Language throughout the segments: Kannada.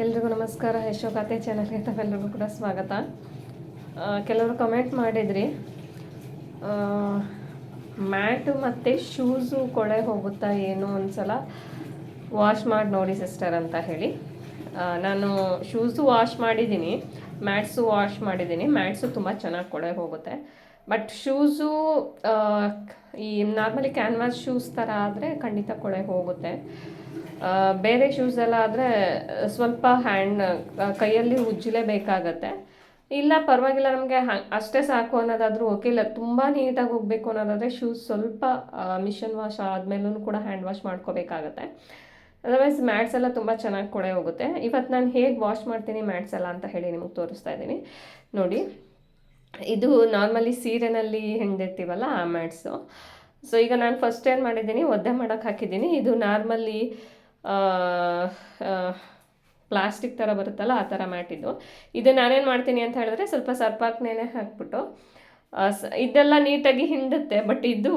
ಎಲ್ರಿಗೂ ನಮಸ್ಕಾರ. ಯಶೋಗಾಥೆ ಚಾನಲ್ಗೆ ತಾವೆಲ್ಲರಿಗೂ ಕೂಡ ಸ್ವಾಗತ. ಕೆಲವರು ಕಮೆಂಟ್ ಮಾಡಿದ್ರಿ, ಮ್ಯಾಟು ಮತ್ತು ಶೂಸು ಕೊಳೆ ಹೋಗುತ್ತಾ ಏನು ಒಂದ್ಸಲ ವಾಶ್ ಮಾಡಿ ನೋಡಿ ಸಿಸ್ಟರ್ ಅಂತ ಹೇಳಿ. ನಾನು ಶೂಸು ವಾಶ್ ಮಾಡಿದ್ದೀನಿ, ಮ್ಯಾಟ್ಸು ವಾಶ್ ಮಾಡಿದ್ದೀನಿ. ಮ್ಯಾಟ್ಸು ತುಂಬ ಚೆನ್ನಾಗಿ ಕೊಳೆ ಹೋಗುತ್ತೆ. ಬಟ್ ಶೂಸು ಈ ನಾರ್ಮಲಿ ಕ್ಯಾನ್ವಾಸ್ ಶೂಸ್ ಥರ ಆದರೆ ಖಂಡಿತ ಕೊಳೆ ಹೋಗುತ್ತೆ. ಬೇರೆ ಶೂಸ್ ಎಲ್ಲ ಆದರೆ ಸ್ವಲ್ಪ ಕೈಯಲ್ಲಿ ಉಜ್ಜಲೇಬೇಕಾಗತ್ತೆ. ಇಲ್ಲ ಪರವಾಗಿಲ್ಲ, ನಮಗೆ ಅಷ್ಟೇ ಸಾಕು ಅನ್ನೋದಾದರೂ ಓಕೆ. ಇಲ್ಲ ತುಂಬ ನೀಟಾಗಿ ಹೋಗಬೇಕು ಅನ್ನೋದಾದರೆ ಶೂಸ್ ಸ್ವಲ್ಪ ಮಿಷನ್ ವಾಶ್ ಆದಮೇಲೂ ಕೂಡ ಹ್ಯಾಂಡ್ ವಾಶ್ ಮಾಡ್ಕೋಬೇಕಾಗತ್ತೆ. ಅದರ್ವೈಸ್ ಮ್ಯಾಟ್ಸ್ ಎಲ್ಲ ತುಂಬ ಚೆನ್ನಾಗಿ ಕೊಳೆ ಹೋಗುತ್ತೆ. ಇವತ್ತು ನಾನು ಹೇಗೆ ವಾಶ್ ಮಾಡ್ತೀನಿ ಮ್ಯಾಟ್ಸ್ ಎಲ್ಲ ಅಂತ ಹೇಳಿ ನಿಮಗೆ ತೋರಿಸ್ತಾ ಇದ್ದೀನಿ ನೋಡಿ. ಇದು ನಾರ್ಮಲಿ ಸೀರೆನಲ್ಲಿ ಹೆಂಡಿರ್ತೀವಲ್ಲ ಆ ಮ್ಯಾಟ್ಸು. ಸೊ ಈಗ ನಾನು ಫಸ್ಟ್ ಏನು ಮಾಡಿದ್ದೀನಿ, ಒದ್ದೆ ಮಾಡೋಕ್ಕೆ ಹಾಕಿದ್ದೀನಿ. ಇದು ನಾರ್ಮಲಿ ಪ್ಲಾಸ್ಟಿಕ್ ಥರ ಬರುತ್ತಲ್ಲ ಆ ಥರ ಮ್ಯಾಟಿದ್ದು. ಇದು ನಾನೇನು ಮಾಡ್ತೀನಿ ಅಂತ ಹೇಳಿದ್ರೆ, ಸ್ವಲ್ಪ ಸರ್ಪಾಕ್ ನೆನೆ ಹಾಕ್ಬಿಟ್ಟು ಇದೆಲ್ಲ ನೀಟಾಗಿ ಹಿಂಡುತ್ತೆ. ಬಟ್ ಇದು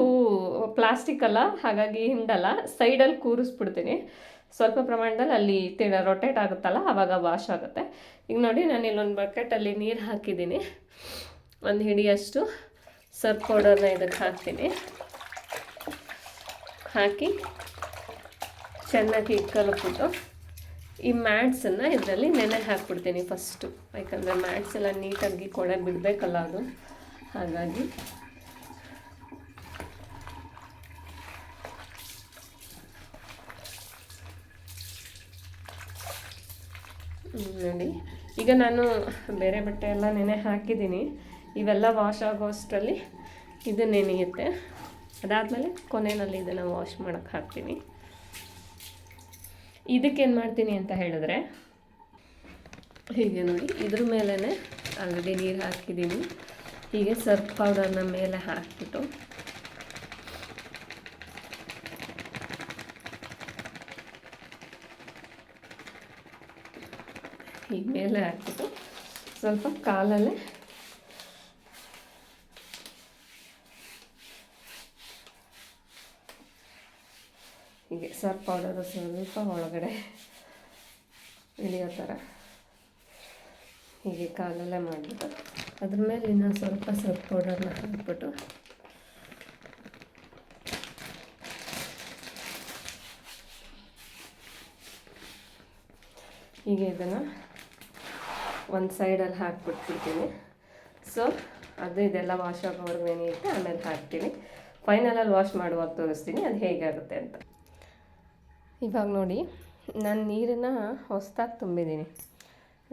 ಪ್ಲಾಸ್ಟಿಕ್ ಅಲ್ಲ, ಹಾಗಾಗಿ ಹಿಂಡಲ್ಲ. ಸೈಡಲ್ಲಿ ಕೂರಿಸ್ಬಿಡ್ತೀನಿ ಸ್ವಲ್ಪ ಪ್ರಮಾಣದಲ್ಲಿ. ಅಲ್ಲಿ ರೊಟೇಟ್ ಆಗುತ್ತಲ್ಲ ಆವಾಗ ವಾಶ್ ಆಗುತ್ತೆ. ಈಗ ನೋಡಿ, ನಾನು ಇಲ್ಲೊಂದು ಬಕೆಟಲ್ಲಿ ನೀರು ಹಾಕಿದ್ದೀನಿ. ಒಂದು ಹಿಡಿಯಷ್ಟು ಸರ್ಫ್ ಪೌಡರ್ನ ಇದಕ್ಕೆ ಹಾಕ್ತೀನಿ. ಹಾಕಿ ಚೆನ್ನಾಗಿ ಕಲಕ್ಬಿಟ್ಟು ಈ ಮ್ಯಾಟ್ಸನ್ನು ಇದರಲ್ಲಿ ನೆನೆ ಹಾಕ್ಬಿಡ್ತೀನಿ ಫಸ್ಟು. ಯಾಕಂದರೆ ಮ್ಯಾಟ್ಸ್ ಎಲ್ಲ ನೀಟಾಗಿ ಕೊಳೆ ಬಿಡಬೇಕಲ್ಲ ಅದು, ಹಾಗಾಗಿ ನೋಡಿ. ಈಗ ನಾನು ಬೇರೆ ಬಟ್ಟೆ ಎಲ್ಲ ನೆನೆ ಹಾಕಿದ್ದೀನಿ. ಇವೆಲ್ಲ ವಾಶ್ ಆಗೋ ಅಷ್ಟರಲ್ಲಿ ಇದು ನೆನೆಯುತ್ತೆ. ಅದಾದಮೇಲೆ ಕೊನೆಯಲ್ಲಿ ಇದನ್ನು ವಾಶ್ ಮಾಡೋಕ್ಕೆ ಹಾಕ್ತೀನಿ. ಇದಕ್ಕೇನು ಮಾಡ್ತೀನಿ ಅಂತ ಹೇಳಿದ್ರೆ, ಹೀಗೆ ನೋಡಿ, ಇದ್ರ ಮೇಲೇ ಆಲ್ರೆಡಿ ನೀರು ಹಾಕಿದ್ದೀನಿ. ಹೀಗೆ ಸರ್ಫ್ ಪೌಡರ್ನ ಮೇಲೆ ಹಾಕ್ಬಿಟ್ಟು ಹೀಗೆ ಮೇಲೆ ಹಾಕ್ಬಿಟ್ಟು ಸ್ವಲ್ಪ ಕಾಲಲ್ಲೇ ಹೀಗೆ ಸರ್ಫ್ ಪೌಡರು ಸ್ವಲ್ಪ ಒಳಗಡೆ ಇಳಿಯೋ ಥರ ಹೀಗೆ ಕಾಲಲ್ಲೇ ಮಾಡಿಬಿಟ್ಟು ಅದ್ರ ಮೇಲೆ ಇನ್ನೊಂದು ಸ್ವಲ್ಪ ಸರ್ಫ್ ಪೌಡರ್ನ ಹಾಕ್ಬಿಟ್ಟು ಹೀಗೆ ಇದನ್ನು ಒಂದು ಸೈಡಲ್ಲಿ ಹಾಕ್ಬಿಟ್ಬಿಡ್ತೀನಿ. ಸೊ ಅದು ಇದೆಲ್ಲ ವಾಶ್ ಆಗೋವರೆಗೂ ಏನಿರುತ್ತೆ, ಆಮೇಲೆ ಹಾಕ್ತೀನಿ. ಫೈನಲಲ್ಲಿ ವಾಶ್ ಮಾಡುವಾಗ ತೋರಿಸ್ತೀನಿ ಅದು ಹೇಗಾಗುತ್ತೆ ಅಂತ. ಇವಾಗ ನೋಡಿ, ನಾನು ನೀರನ್ನು ಹೊಸದಾಗಿ ತುಂಬಿದ್ದೀನಿ.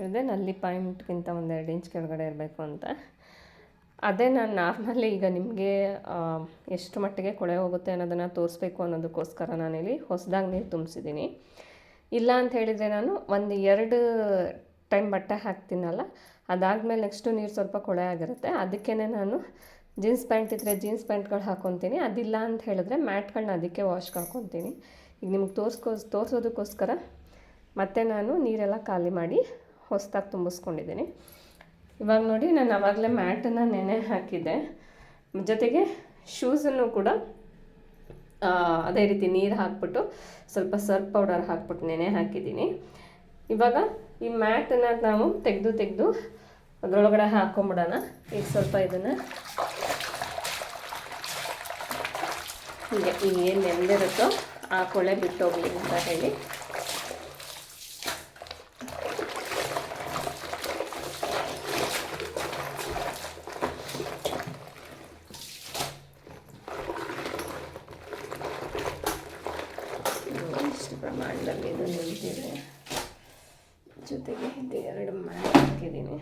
ಅಂದರೆ ನಲ್ಲಿ ಪಾಯಿಂಟ್ಗಿಂತ 1-2 ಇಂಚ್ ಕೆಳಗಡೆ ಇರಬೇಕು ಅಂತ. ಅದೇ ನಾನು ನಾರ್ಮಲಿ ಈಗ ನಿಮಗೆ ಎಷ್ಟು ಮಟ್ಟಿಗೆ ಕೊಳೆ ಹೋಗುತ್ತೆ ಅನ್ನೋದನ್ನು ತೋರಿಸ್ಬೇಕು ಅನ್ನೋದಕ್ಕೋಸ್ಕರ ನಾನಿಲ್ಲಿ ಹೊಸದಾಗಿ ನೀರು ತುಂಬಿಸಿದ್ದೀನಿ. ಇಲ್ಲ ಅಂತ ಹೇಳಿದರೆ ನಾನು 1-2 ಟೈಮ್ ಬಟ್ಟೆ ಹಾಕ್ತೀನಲ್ಲ, ಅದಾದಮೇಲೆ ನೆಕ್ಸ್ಟು ನೀರು ಸ್ವಲ್ಪ ಕೊಳೆ ಆಗಿರುತ್ತೆ. ಅದಕ್ಕೇ ನಾನು ಜೀನ್ಸ್ ಪ್ಯಾಂಟ್ ಇದ್ದರೆ ಜೀನ್ಸ್ ಪ್ಯಾಂಟ್ಗಳು ಹಾಕ್ಕೊತೀನಿ. ಅದಿಲ್ಲ ಅಂತ ಹೇಳಿದ್ರೆ ಮ್ಯಾಟ್ಗಳನ್ನ ಅದಕ್ಕೆ ವಾಶ್ಗೆ ಹಾಕ್ಕೊತೀನಿ. ಈಗ ನಿಮಗೆ ತೋರಿಸೋದಕ್ಕೋಸ್ಕರ ಮತ್ತೆ ನಾನು ನೀರೆಲ್ಲ ಖಾಲಿ ಮಾಡಿ ಹೊಸದಾಗಿ ತುಂಬಿಸ್ಕೊಂಡಿದ್ದೀನಿ. ಇವಾಗ ನೋಡಿ, ನಾನು ಆವಾಗಲೇ ಮ್ಯಾಟನ್ನು ನೆನೆ ಹಾಕಿದ್ದೆ. ಜೊತೆಗೆ ಶೂಸನ್ನು ಕೂಡ ಅದೇ ರೀತಿ ನೀರು ಹಾಕ್ಬಿಟ್ಟು ಸ್ವಲ್ಪ ಸರ್ಫ್ ಪೌಡರ್ ಹಾಕ್ಬಿಟ್ಟು ನೆನೆ ಹಾಕಿದ್ದೀನಿ. ಇವಾಗ ಈ ಮ್ಯಾಟನ್ನು ನಾವು ತೆಗೆದು ಅದರೊಳಗಡೆ ಹಾಕ್ಕೊಂಬಿಡೋಣ. ಈಗ ಸ್ವಲ್ಪ ಇದನ್ನು ಹೀಗೆ ಏನು ನೆಂದಿರುತ್ತೋ ಆ ಕೊಳೆ ಬಿಟ್ಟೋಗಲಿ ಅಂತ ಹೇಳಿ ಇಷ್ಟು ಪ್ರಮಾಣದಲ್ಲಿ ಇದು ನಿಂತಿದೆ. ಜೊತೆಗೆ ಇದು 2 ಮ್ಯಾಟ್ ಹಾಕಿದ್ದೀನಿ.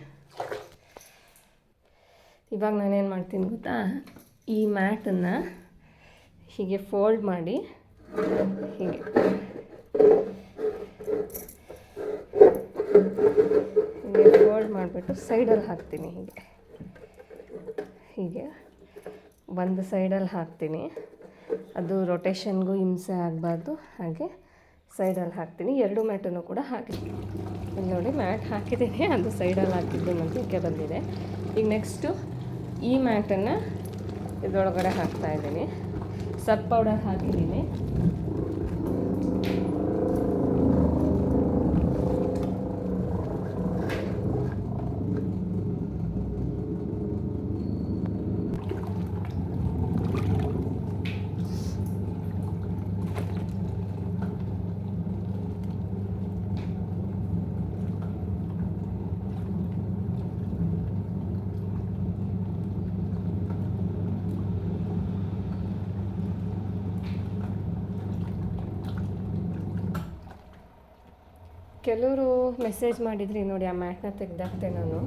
ಇವಾಗ ನಾನೇನು ಮಾಡ್ತೀನಿ ಗೊತ್ತಾ, ಈ ಮ್ಯಾಟನ್ನು ಹೀಗೆ ಫೋಲ್ಡ್ ಮಾಡಿ ಹೀಗೆ ಫೋಲ್ಡ್ ಮಾಡಿಬಿಟ್ಟು ಸೈಡಲ್ಲಿ ಹಾಕ್ತೀನಿ. ಹೀಗೆ ಒಂದು ಸೈಡಲ್ಲಿ ಹಾಕ್ತೀನಿ. ಅದು ರೊಟೇಷನ್ಗೂ ಹಿಂಸೆ ಆಗಬಾರ್ದು, ಹಾಗೆ ಸೈಡಲ್ಲಿ ಹಾಕ್ತೀನಿ. 2 ಮ್ಯಾಟನ್ನು ಕೂಡ ಹಾಕಿದ್ದೀನಿ. ಇಲ್ಲಿ ನೋಡಿ, ಮ್ಯಾಟ್ ಹಾಕಿದ್ದೀನಿ, ಅದು ಸೈಡಲ್ಲಿ ಹಾಕಿದ್ದು ಮಧ್ಯಕ್ಕೆ ಬಂದಿದೆ. ಈಗ ನೆಕ್ಸ್ಟು ಈ ಮ್ಯಾಟನ್ನು ಇದರೊಳಗಡೆ ಹಾಕ್ತಾಯಿದ್ದೀನಿ. ಸರ್ಫ್ ಪೌಡರ್ ಹಾಕಿದ್ದೀನಿ. ಕೆಲವರು ಮೆಸೇಜ್ ಮಾಡಿದ್ರಿ ನೋಡಿ, ಆ ಮ್ಯಾಟ್ನ ತೆಗೆದಾಕ್ತೆ ನಾನು,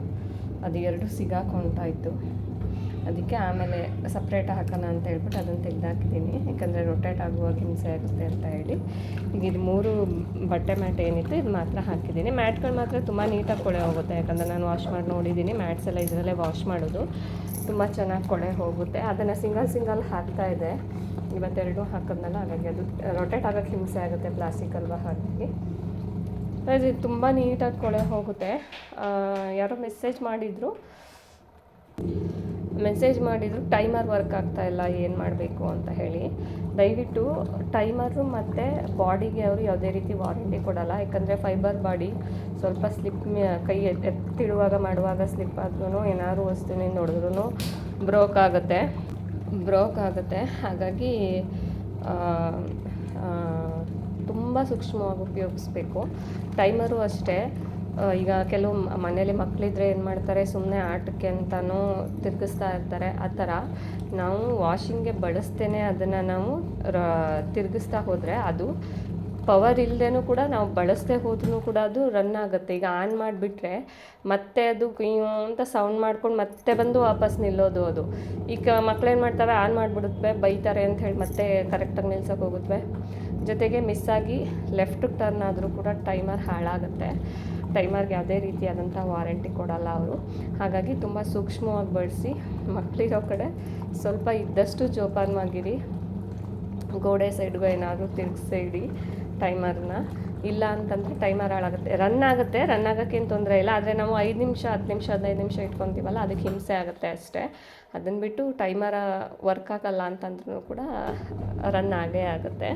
ಅದು ಎರಡು ಸಿಗಾಕೊಂತಾಯಿತು. ಅದಕ್ಕೆ ಆಮೇಲೆ ಸಪ್ರೇಟ್ ಹಾಕೋಣ ಅಂತ ಹೇಳ್ಬಿಟ್ಟು ಅದನ್ನು ತೆಗೆದಾಕಿದ್ದೀನಿ. ಯಾಕಂದರೆ ರೊಟೇಟ್ ಆಗುವಾಗ ಹಿಂಸೆ ಆಗುತ್ತೆ ಅಂತ ಹೇಳಿ. ಈಗ ಇದು 3 ಬಟ್ಟೆ ಮ್ಯಾಟ್ ಏನಿತ್ತು ಇದು ಮಾತ್ರ ಹಾಕಿದ್ದೀನಿ. ಮ್ಯಾಟ್ಗಳು ಮಾತ್ರ ತುಂಬ ನೀಟಾಗಿ ಕೊಳೆ ಹೋಗುತ್ತೆ, ಯಾಕಂದರೆ ನಾನು ವಾಶ್ ಮಾಡಿ ನೋಡಿದ್ದೀನಿ. ಮ್ಯಾಟ್ಸ್ ಎಲ್ಲ ಇದರಲ್ಲೇ ವಾಶ್ ಮಾಡೋದು, ತುಂಬ ಚೆನ್ನಾಗಿ ಕೊಳೆ ಹೋಗುತ್ತೆ. ಅದನ್ನು ಸಿಂಗಲ್ ಹಾಕ್ತಾಯಿದೆ, ಇವತ್ತೆರಡು ಹಾಕೋದ್ನಲ್ಲ, ಹಾಗಾಗಿ ಅದು ರೊಟೇಟ್ ಆಗೋಕ್ಕೆ ಹಿಂಸೆ ಆಗುತ್ತೆ, ಪ್ಲಾಸ್ಟಿಕ್ ಅಲ್ವಾ, ಹಾಗಾಗಿ ಇದು ತುಂಬ ನೀಟಾಗಿ ಕೊಳೆ ಹೋಗುತ್ತೆ. ಯಾರೋ ಮೆಸೇಜ್ ಮಾಡಿದರು ಟೈಮರ್ ವರ್ಕ್ ಆಗ್ತಾಯಿಲ್ಲ, ಏನು ಮಾಡಬೇಕು ಅಂತ ಹೇಳಿ. ದಯವಿಟ್ಟು ಟೈಮರು ಮತ್ತು ಬಾಡಿಗೆ ಅವರು ಯಾವುದೇ ರೀತಿ ವಾರಂಟಿ ಕೊಡೋಲ್ಲ. ಯಾಕಂದರೆ ಫೈಬರ್ ಬಾಡಿ ಸ್ವಲ್ಪ ಸ್ಲಿಪ್, ಕೈ ಎತ್ತಿಡುವಾಗ ಮಾಡುವಾಗ ಸ್ಲಿಪ್ ಆದ್ರೂ ಏನಾದ್ರು ವಸ್ತುವಿನಿಂದ ನೋಡಿದ್ರೂ ಬ್ರೋಕ್ ಆಗುತ್ತೆ. ಹಾಗಾಗಿ ತುಂಬ ಸೂಕ್ಷ್ಮವಾಗಿ ಉಪಯೋಗಿಸ್ಬೇಕು. ಟೈಮರು ಅಷ್ಟೇ. ಈಗ ಕೆಲವು ಮನೇಲಿ ಮಕ್ಕಳಿದ್ರೆ ಏನು ಮಾಡ್ತಾರೆ, ಸುಮ್ಮನೆ ಆಟಕ್ಕೆ ಅಂತಲೂ ತಿರುಗಿಸ್ತಾ ಇರ್ತಾರೆ. ಆ ಥರ ನಾವು ವಾಷಿಂಗ್ಗೆ ಬಳಸ್ತೇನೆ ಅದನ್ನು ನಾವು ತಿರುಗಿಸ್ತಾ ಹೋದರೆ ಅದು ಪವರ್ ಇಲ್ಲದೇನೂ ಕೂಡ ನಾವು ಬಳಸದೆ ಹೋದ್ರೂ ಕೂಡ ಅದು ರನ್ ಆಗುತ್ತೆ. ಈಗ ಆನ್ ಮಾಡಿಬಿಟ್ರೆ ಮತ್ತೆ ಅದು ಅಂತ ಸೌಂಡ್ ಮಾಡ್ಕೊಂಡು ಮತ್ತೆ ಬಂದು ವಾಪಸ್ ನಿಲ್ಲೋದು. ಅದು ಈಗ ಮಕ್ಳೇನು ಮಾಡ್ತವೆ, ಆನ್ ಮಾಡಿಬಿಡುತ್ತವೆ, ಬೈತಾರೆ ಅಂತ ಹೇಳಿ ಮತ್ತೆ ಕರೆಕ್ಟಾಗಿ ನಿಲ್ಸೋಕೆ ಹೋಗುತ್ತವೆ. ಜೊತೆಗೆ ಮಿಸ್ಸಾಗಿ ಲೆಫ್ಟಿಗೆ ಟರ್ನ್ ಆದರೂ ಕೂಡ ಟೈಮರ್ ಹಾಳಾಗುತ್ತೆ. ಟೈಮರ್ಗೆ ಯಾವುದೇ ರೀತಿಯಾದಂಥ ವಾರಂಟಿ ಕೊಡೋಲ್ಲ ಅವರು. ಹಾಗಾಗಿ ತುಂಬ ಸೂಕ್ಷ್ಮವಾಗಿ ಬಳಸಿ. ಮಕ್ಕಳಿರೋ ಕಡೆ ಸ್ವಲ್ಪ ಇದ್ದಷ್ಟು ಜೋಪಾನವಾಗಿರಿ. ಗೋಡೆ ಸೈಡ್ಗೂ ಏನಾದರೂ ತಿರುಗಿಸಿ ಇಡಿ ಟೈಮರ್ನ. ಇಲ್ಲ ಅಂತಂದರೆ ಟೈಮರ್ ಹಾಳಾಗುತ್ತೆ. ರನ್ ಆಗೋಕ್ಕೇನು ತೊಂದರೆ ಇಲ್ಲ. ಆದರೆ ನಾವು 5 ನಿಮಿಷ 10 ನಿಮಿಷ 15 ನಿಮಿಷ ಇಟ್ಕೊತೀವಲ್ಲ, ಅದಕ್ಕೆ ಹಿಂಸೆ ಆಗುತ್ತೆ ಅಷ್ಟೇ. ಅದನ್ನು ಬಿಟ್ಟು ಟೈಮರ ವರ್ಕ್ ಆಗಲ್ಲ ಅಂತಂದ್ರೂ ಕೂಡ ರನ್ ಆಗೇ ಆಗುತ್ತೆ.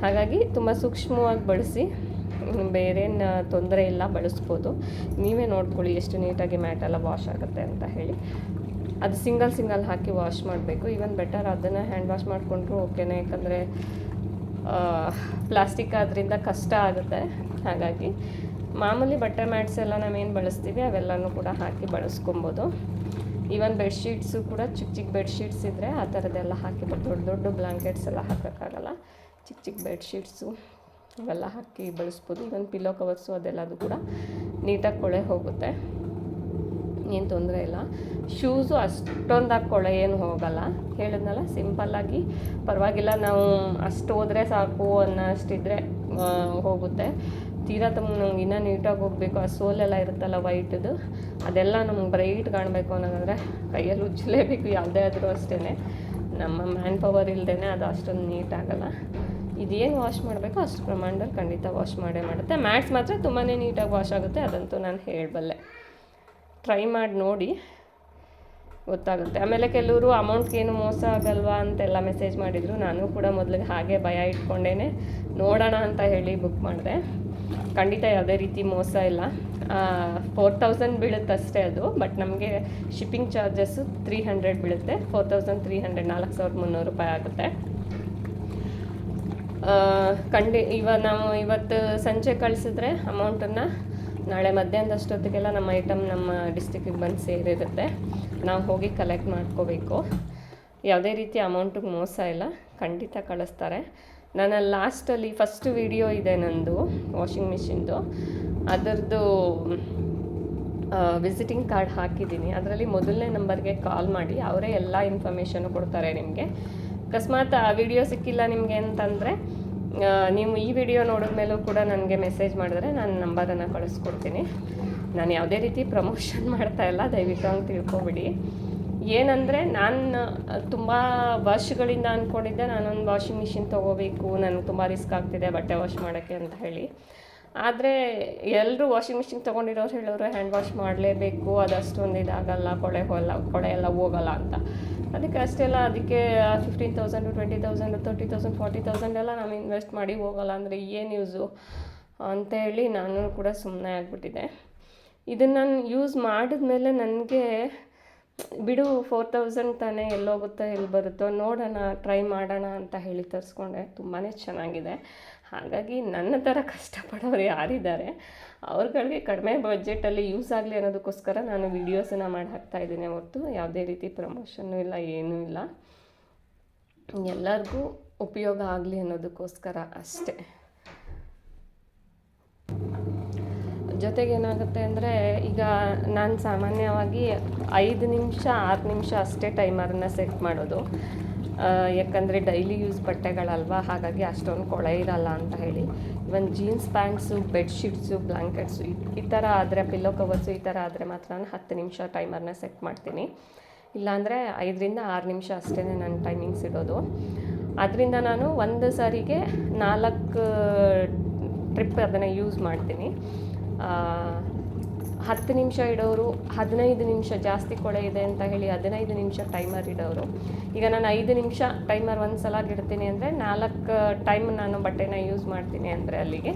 ಹಾಗಾಗಿ ತುಂಬ ಸೂಕ್ಷ್ಮವಾಗಿ ಬಳಸಿ, ಬೇರೇನು ತೊಂದರೆ ಇಲ್ಲ, ಬಳಸ್ಬೋದು. ನೀವೇ ನೋಡ್ಕೊಳ್ಳಿ ಎಷ್ಟು ನೀಟಾಗಿ ಮ್ಯಾಟೆಲ್ಲ ವಾಶ್ ಆಗುತ್ತೆ ಅಂತ ಹೇಳಿ. ಅದು ಸಿಂಗಲ್ ಹಾಕಿ ವಾಶ್ ಮಾಡಬೇಕು. ಈವನ್ ಬೆಟರ್ ಅದನ್ನು ಹ್ಯಾಂಡ್ ವಾಶ್ ಮಾಡಿಕೊಂಡ್ರು ಓಕೆನೇ, ಯಾಕಂದರೆ ಪ್ಲಾಸ್ಟಿಕ್ ಅದರಿಂದ ಕಷ್ಟ ಆಗುತ್ತೆ. ಹಾಗಾಗಿ ಮಾಮೂಲಿ ಬಟ್ಟೆ ಮ್ಯಾಟ್ಸ್ ಎಲ್ಲ ನಾವೇನು ಬಳಸ್ತೀವಿ ಅವೆಲ್ಲನೂ ಕೂಡ ಹಾಕಿ ಬಳಸ್ಕೊಬೋದು. ಈವನ್ ಬೆಡ್ಶೀಟ್ಸು ಕೂಡ ಚಿಕ್ಕ ಬೆಡ್ಶೀಟ್ಸ್ ಇದ್ದರೆ ಆ ಥರದ್ದೆಲ್ಲ ಹಾಕಿ, ದೊಡ್ಡ ಬ್ಲ್ಯಾಂಕೆಟ್ಸ್ ಎಲ್ಲ ಹಾಕೋಕ್ಕಾಗಲ್ಲ. ಚಿಕ್ಕ ಬೆಡ್ಶೀಟ್ಸು ಅವೆಲ್ಲ ಹಾಕಿ ಬಳಸ್ಬೋದು. ಈವನ್ ಪಿಲ್ಲೋ ಕವರ್ಸು ಅದೆಲ್ಲದು ಕೂಡ ನೀಟಾಗಿ ಕೊಳೆ ಹೋಗುತ್ತೆ, ಏನು ತೊಂದರೆ ಇಲ್ಲ. ಶೂಸು ಅಷ್ಟೊಂದಾಗಿ ಕೊಳೆ ಏನು ಹೋಗಲ್ಲ. ಹೇಳಿದ್ನಲ್ಲ, ಸಿಂಪಲ್ಲಾಗಿ ಪರವಾಗಿಲ್ಲ, ನಾವು ಅಷ್ಟು ಹೋದರೆ ಸಾಕು ಅನ್ನೋಷ್ಟಿದ್ರೆ ಹೋಗುತ್ತೆ. ತೀರಾ ನಮ್ಗೆ ಇನ್ನೂ ನೀಟಾಗಿ ಹೋಗಬೇಕು, ಆ ಸೋಲೆಲ್ಲ ಇರುತ್ತಲ್ಲ ವೈಟದು, ಅದೆಲ್ಲ ನಮ್ಗೆ ಬ್ರೈಟ್ ಕಾಣಬೇಕು ಅನ್ನೋದಾದರೆ ಕೈಯಲ್ಲಿ ಉಜ್ಜಲೇಬೇಕು. ಯಾವುದೇ ಆದರೂ ಅಷ್ಟೇ, ನಮ್ಮ ಮ್ಯಾನ್ ಪವರ್ ಇಲ್ಲದೇ ಅದು ಅಷ್ಟೊಂದು ನೀಟಾಗಲ್ಲ. ಇದೇನು ವಾಶ್ ಮಾಡಬೇಕು ಅಷ್ಟು ಪ್ರಮಾಣದಲ್ಲಿ ಖಂಡಿತ ವಾಶ್ ಮಾಡುತ್ತೆ. ಮ್ಯಾಟ್ಸ್ ಮಾತ್ರ ತುಂಬಾ ನೀಟಾಗಿ ವಾಶ್ ಆಗುತ್ತೆ, ಅದಂತೂ ನಾನು ಹೇಳಬಲ್ಲೆ. ಟ್ರೈ ಮಾಡಿ ನೋಡಿ, ಗೊತ್ತಾಗುತ್ತೆ. ಆಮೇಲೆ ಕೆಲವರು ಅಮೌಂಟ್ಗೇನು ಮೋಸ ಆಗಲ್ವಾ ಅಂತೆಲ್ಲ ಮೆಸೇಜ್ ಮಾಡಿದರು. ನಾನು ಕೂಡ ಮೊದಲಿಗೆ ಹಾಗೆ ಭಯ ಇಟ್ಕೊಂಡೇ ನೋಡೋಣ ಅಂತ ಹೇಳಿ ಬುಕ್ ಮಾಡಿದೆ. ಖಂಡಿತ ಯಾವುದೇ ರೀತಿ ಮೋಸ ಇಲ್ಲ. 4000 ಬೀಳುತ್ತೆ ಅಷ್ಟೇ ಅದು. ಬಟ್ ನಮಗೆ ಶಿಪ್ಪಿಂಗ್ ಚಾರ್ಜಸ್ಸು 300 ಬೀಳುತ್ತೆ. 4300, 4300 ರೂಪಾಯಿ ಆಗುತ್ತೆ. ನಾವು ಇವತ್ತು ಸಂಜೆ ಕಳಿಸಿದ್ರೆ ಅಮೌಂಟನ್ನು ನಾಳೆ ಮಧ್ಯಾಹ್ನದಷ್ಟೊತ್ತಿಗೆಲ್ಲ ನಮ್ಮ ಐಟಮ್ ನಮ್ಮ ಡಿಸ್ಟಿಕ್ಕಿಗೆ ಬಂದು ಸೇರಿರುತ್ತೆ. ನಾವು ಹೋಗಿ ಕಲೆಕ್ಟ್ ಮಾಡ್ಕೋಬೇಕು. ಯಾವುದೇ ರೀತಿ ಅಮೌಂಟಿಗೆ ಮೋಸ ಇಲ್ಲ, ಖಂಡಿತ ಕಳಿಸ್ತಾರೆ. ನಾನು ಲಾಸ್ಟಲ್ಲಿ ಫಸ್ಟ್ ವಿಡಿಯೋ ಇದೆ ನಂದು ವಾಷಿಂಗ್ ಮಿಷಿನ್ದು, ಅದರದ್ದು ವಿಸಿಟಿಂಗ್ ಕಾರ್ಡ್ ಹಾಕಿದ್ದೀನಿ. ಅದರಲ್ಲಿ ಮೊದಲನೇ ನಂಬರ್ಗೆ ಕಾಲ್ ಮಾಡಿ, ಅವರೇ ಎಲ್ಲ ಇನ್ಫಾರ್ಮೇಷನು ಕೊಡ್ತಾರೆ ನಿಮಗೆ. ಅಕಸ್ಮಾತ್ ಆ ವಿಡಿಯೋ ಸಿಕ್ಕಿಲ್ಲ ನಿಮಗೆ ಅಂತಂದರೆ, ನೀವು ಈ ವಿಡಿಯೋ ನೋಡಿದ ಮೇಲೂ ಕೂಡ ನನಗೆ ಮೆಸೇಜ್ ಮಾಡಿದ್ರೆ ನಾನು ನಂಬರನ್ನು ಕಳಿಸ್ಕೊಡ್ತೀನಿ. ನಾನು ಯಾವುದೇ ರೀತಿ ಪ್ರಮೋಷನ್ ಮಾಡ್ತಾಯಿಲ್ಲ, ದಯವಿಟ್ಟು ಹಂಗೆ ತಿಳ್ಕೊಬಿಡಿ. ಏನಂದರೆ ನಾನು ತುಂಬ ವರ್ಷಗಳಿಂದ ಅಂದ್ಕೊಂಡಿದ್ದೆ ನಾನೊಂದು ವಾಷಿಂಗ್ ಮಿಷಿನ್ ತೊಗೋಬೇಕು, ನನಗೆ ತುಂಬ ರಿಸ್ಕ್ ಆಗ್ತಿದೆ ಬಟ್ಟೆ ವಾಶ್ ಮಾಡೋಕ್ಕೆ ಅಂತ ಹೇಳಿ. ಆದರೆ ಎಲ್ಲರೂ ವಾಷಿಂಗ್ ಮಿಷಿನ್ ತೊಗೊಂಡಿರೋರು ಹೇಳೋರು ಹ್ಯಾಂಡ್ ವಾಶ್ ಮಾಡಲೇಬೇಕು, ಅದು ಅಷ್ಟೊಂದು ಇದಾಗಲ್ಲ, ಕೊಳೆ ಎಲ್ಲ ಹೋಗಲ್ಲ ಅಂತ. ಅದಕ್ಕೆ ಅಷ್ಟೆಲ್ಲ, ಅದಕ್ಕೆ 15,000 20,000 30,000 40,000 ಎಲ್ಲ ನಾವು ಇನ್ವೆಸ್ಟ್ ಮಾಡಿ ಹೋಗಲ್ಲ ಅಂದರೆ ಏನು ಯೂಸು ಅಂತೇಳಿ ನಾನು ಕೂಡ ಸುಮ್ಮನೆ ಆಗಿಬಿಟ್ಟಿದ್ದೆ. ಇದನ್ನು ನಾನು ಯೂಸ್ ಮಾಡಿದ್ಮೇಲೆ ನನಗೆ ಬಿಡು 4,000 ತಾನೇ, ಎಲ್ಲೋಗುತ್ತೋ ಎಲ್ಲಿ ಬರುತ್ತೋ ನೋಡೋಣ, ಟ್ರೈ ಮಾಡೋಣ ಅಂತ ಹೇಳಿ ತರಿಸ್ಕೊಂಡೆ. ತುಂಬಾ ಚೆನ್ನಾಗಿದೆ. ಹಾಗಾಗಿ ನನ್ನ ಥರ ಕಷ್ಟಪಡೋರು ಯಾರಿದ್ದಾರೆ ಅವ್ರುಗಳಿಗೆ ಕಡಿಮೆ ಬಜೆಟಲ್ಲಿ ಯೂಸ್ ಆಗಲಿ ಅನ್ನೋದಕ್ಕೋಸ್ಕರ ನಾನು ವೀಡಿಯೋಸನ್ನು ಮಾಡಿ ಹಾಕ್ತಾಯಿದ್ದೀನಿ ಹೊರತು ಯಾವುದೇ ರೀತಿ ಪ್ರಮೋಷನ್ನು ಇಲ್ಲ, ಏನೂ ಇಲ್ಲ. ಎಲ್ಲರಿಗೂ ಉಪಯೋಗ ಆಗಲಿ ಅನ್ನೋದಕ್ಕೋಸ್ಕರ ಅಷ್ಟೇ. ಜೊತೆಗೆ ಏನಾಗುತ್ತೆ ಅಂದರೆ ಈಗ ನಾನು ಸಾಮಾನ್ಯವಾಗಿ 5 ನಿಮಿಷ 6 ನಿಮಿಷ ಅಷ್ಟೇ ಟೈಮರನ್ನು ಸೆಟ್ ಮಾಡೋದು. ಯಾಕಂದರೆ ಡೈಲಿ ಯೂಸ್ ಬಟ್ಟೆಗಳಲ್ವ, ಹಾಗಾಗಿ ಅಷ್ಟೊಂದು ಕೊಳೆ ಇರಲ್ಲ ಅಂತ ಹೇಳಿ. ಇವನ್ ಜೀನ್ಸ್ ಪ್ಯಾಂಟ್ಸು, ಬೆಡ್ಶೀಟ್ಸು, ಬ್ಲ್ಯಾಂಕೆಟ್ಸು ಈ ಥರ ಆದರೆ, ಪಿಲ್ಲೋ ಕವರ್ಸು ಈ ಥರ ಆದರೆ ಮಾತ್ರ ನಾನು 10 ನಿಮಿಷ ಟೈಮರ್ನ ಸೆಟ್ ಮಾಡ್ತೀನಿ. ಇಲ್ಲಾಂದರೆ 5ರಿಂದ 6 ನಿಮಿಷ ಅಷ್ಟೇ ನನ್ನ ಟೈಮಿಂಗ್ಸ್ ಇಡೋದು. ಅದರಿಂದ ನಾನು ಒಂದು ಸಾರಿಗೆ 4 ಟ್ರಿಪ್ ಅದನ್ನು ಯೂಸ್ ಮಾಡ್ತೀನಿ. 10 ನಿಮಿಷ ಇಡೋರು 15 ನಿಮಿಷ, ಜಾಸ್ತಿ ಕೊಳೆ ಇದೆ ಅಂತ ಹೇಳಿ 15 ನಿಮಿಷ ಟೈಮರ್ ಇಡೋರು. ಈಗ ನಾನು 5 ನಿಮಿಷ ಟೈಮರ್ ಒಂದು ಸಲ ಇಡ್ತೀನಿ ಅಂದರೆ 4 ಟೈಮ್ ನಾನು ಬಟ್ಟೆನ ಯೂಸ್ ಮಾಡ್ತೀನಿ ಅಂದರೆ ಅಲ್ಲಿಗೆ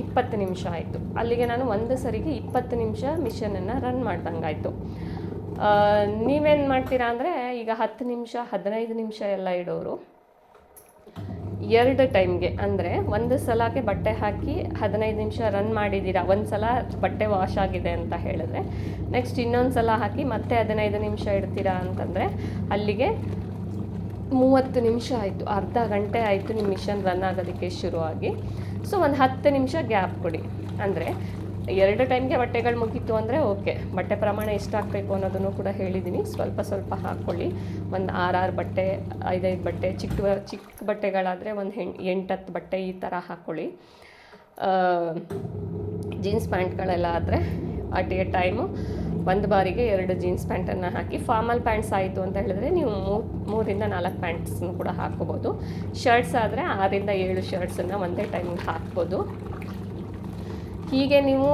20 ನಿಮಿಷ ಆಯಿತು. ಅಲ್ಲಿಗೆ ನಾನು ಒಂದು ಸರಿಗೆ 20 ನಿಮಿಷ ಮಿಷನನ್ನು ರನ್ ಮಾಡ್ದಂಗಾಯಿತು. ನೀವೇನು ಮಾಡ್ತೀರಾ ಅಂದರೆ ಈಗ 10 ನಿಮಿಷ 15 ನಿಮಿಷ ಎಲ್ಲ ಇಡೋರು 2 ಟೈಮ್ಗೆ, ಅಂದರೆ ಒಂದು ಸಲಕ್ಕೆ ಬಟ್ಟೆ ಹಾಕಿ 15 ನಿಮಿಷ ರನ್ ಮಾಡಿದ್ದೀರಾ, ಒಂದು ಸಲ ಬಟ್ಟೆ ವಾಶ್ ಆಗಿದೆ ಅಂತ ಹೇಳಿದ್ರೆ ನೆಕ್ಸ್ಟ್ ಇನ್ನೊಂದು ಸಲ ಹಾಕಿ ಮತ್ತೆ 15 ನಿಮಿಷ ಇಡ್ತೀರಾ ಅಂತಂದರೆ ಅಲ್ಲಿಗೆ 30 ನಿಮಿಷ ಆಯಿತು, ಅರ್ಧ ಗಂಟೆ ಆಯಿತು ನಿಮ್ಮ ಮಿಷನ್ ರನ್ ಆಗೋದಕ್ಕೆ ಶುರುವಾಗಿ. ಸೊ ಒಂದು 10 ನಿಮಿಷ ಗ್ಯಾಪ್ ಕೊಡಿ. ಅಂದರೆ 2 ಟೈಮ್ಗೆ ಬಟ್ಟೆಗಳು ಮುಗೀತು ಅಂದರೆ ಓಕೆ. ಬಟ್ಟೆ ಪ್ರಮಾಣ ಎಷ್ಟು ಹಾಕಬೇಕು ಅನ್ನೋದನ್ನು ಕೂಡ ಹೇಳಿದ್ದೀನಿ. ಸ್ವಲ್ಪ ಸ್ವಲ್ಪ ಹಾಕ್ಕೊಳ್ಳಿ. ಒಂದು 6 ಬಟ್ಟೆ, 5 ಬಟ್ಟೆ, ಚಿಕ್ಕ ಬಟ್ಟೆಗಳಾದರೆ ಒಂದು 8-10 ಬಟ್ಟೆ ಈ ಥರ ಹಾಕ್ಕೊಳ್ಳಿ. ಜೀನ್ಸ್ ಪ್ಯಾಂಟ್ಗಳೆಲ್ಲ ಆದರೆ ಅಟ್ ಎ ಟೈಮು ಒಂದು ಬಾರಿಗೆ 2 ಜೀನ್ಸ್ ಪ್ಯಾಂಟನ್ನು ಹಾಕಿ. ಫಾರ್ಮಲ್ ಪ್ಯಾಂಟ್ಸ್ ಆಯಿತು ಅಂತ ಹೇಳಿದ್ರೆ ನೀವು 3ರಿಂದ 4 ಪ್ಯಾಂಟ್ಸನ್ನು ಕೂಡ ಹಾಕ್ಕೋಬೋದು. ಶರ್ಟ್ಸ್ ಆದರೆ 6ರಿಂದ 7 ಶರ್ಟ್ಸನ್ನು ಒಂದೇ ಟೈಮಿಗೆ ಹಾಕ್ಬೋದು. ಹೀಗೆ ನೀವು